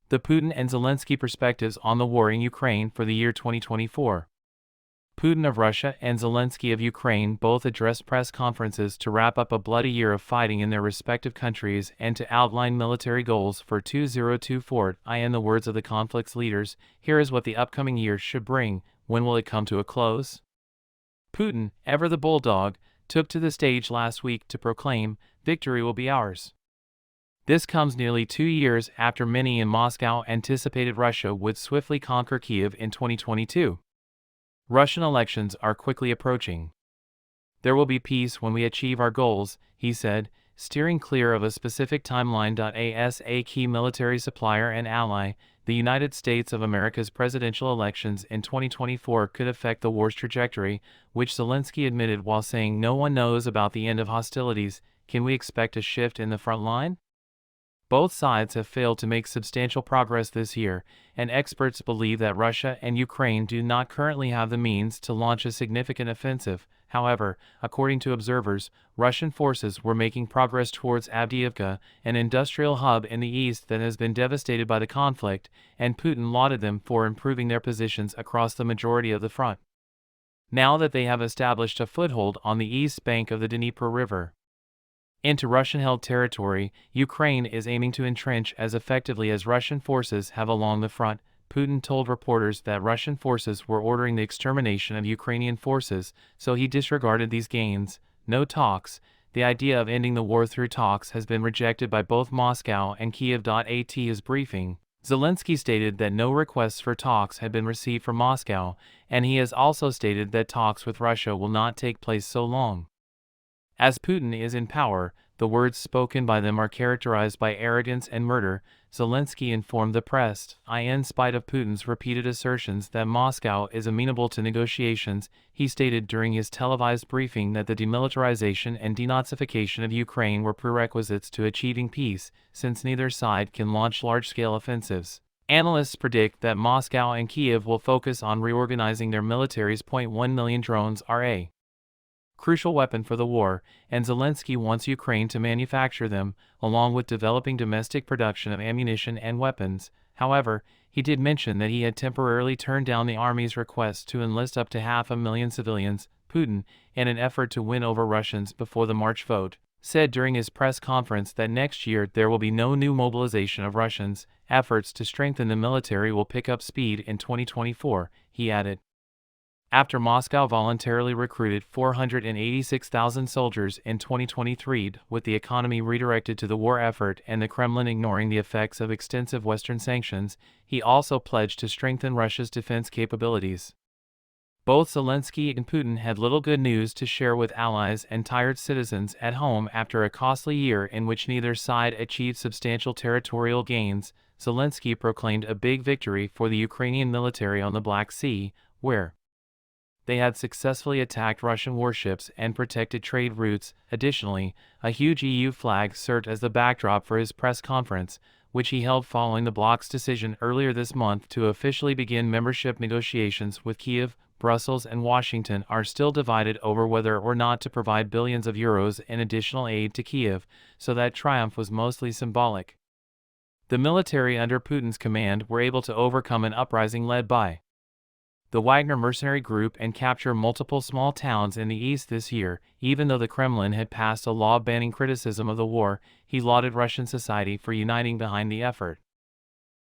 The Putin and Zelensky perspectives on the war in Ukraine for the year 2024. Putin of Russia and Zelensky of Ukraine both addressed press conferences to wrap up a bloody year of fighting in their respective countries and to outline military goals for 2024. In the words of the conflict's leaders, here is what the upcoming year should bring. When will it come to a close? Putin, ever the bulldog, took to the stage last week to proclaim, "Victory will be ours." This comes nearly 2 years after many in Moscow anticipated Russia would swiftly conquer Kiev in 2022. Russian elections are quickly approaching. "There will be peace when we achieve our goals," he said, steering clear of a specific timeline. As a key military supplier and ally, the United States of America's presidential elections in 2024 could affect the war's trajectory, which Zelensky admitted while saying no one knows about the end of hostilities. Can we expect a shift in the front line? Both sides have failed to make substantial progress this year, and experts believe that Russia and Ukraine do not currently have the means to launch a significant offensive. However, according to observers, Russian forces were making progress towards Avdiivka, an industrial hub in the east that has been devastated by the conflict, and Putin lauded them for improving their positions across the majority of the front. Now that they have established a foothold on the east bank of the Dnieper River into Russian-held territory, Ukraine is aiming to entrench as effectively as Russian forces have along the front. Putin told reporters that Russian forces were ordering the extermination of Ukrainian forces, so he disregarded these gains. No talks. The idea of ending the war through talks has been rejected by both Moscow and Kiev. At his briefing, Zelensky stated that no requests for talks had been received from Moscow, and he has also stated that talks with Russia will not take place so long as Putin is in power. The words spoken by them are characterized by arrogance and murder, Zelensky informed the press. In spite of Putin's repeated assertions that Moscow is amenable to negotiations, he stated during his televised briefing that the demilitarization and denazification of Ukraine were prerequisites to achieving peace, since neither side can launch large-scale offensives. Analysts predict that Moscow and Kiev will focus on reorganizing their militaries. 1 million drones are a crucial weapon for the war, and Zelensky wants Ukraine to manufacture them, along with developing domestic production of ammunition and weapons. However, he did mention that he had temporarily turned down the army's request to enlist up to 500,000 civilians. Putin, in an effort to win over Russians before the March vote, said during his press conference that next year there will be no new mobilization of Russians. Efforts to strengthen the military will pick up speed in 2024, he added. After Moscow voluntarily recruited 486,000 soldiers in 2023, with the economy redirected to the war effort and the Kremlin ignoring the effects of extensive Western sanctions, he also pledged to strengthen Russia's defense capabilities. Both Zelensky and Putin had little good news to share with allies and tired citizens at home after a costly year in which neither side achieved substantial territorial gains. Zelensky proclaimed a big victory for the Ukrainian military on the Black Sea, where they had successfully attacked Russian warships and protected trade routes. Additionally, a huge EU flag served as the backdrop for his press conference, which he held following the bloc's decision earlier this month to officially begin membership negotiations with Kiev. Brussels and Washington are still divided over whether or not to provide billions of euros in additional aid to Kiev, so that triumph was mostly symbolic. The military under Putin's command were able to overcome an uprising led by the Wagner mercenary group and capture multiple small towns in the east this year. Even though the Kremlin had passed a law banning criticism of the war, he lauded Russian society for uniting behind the effort.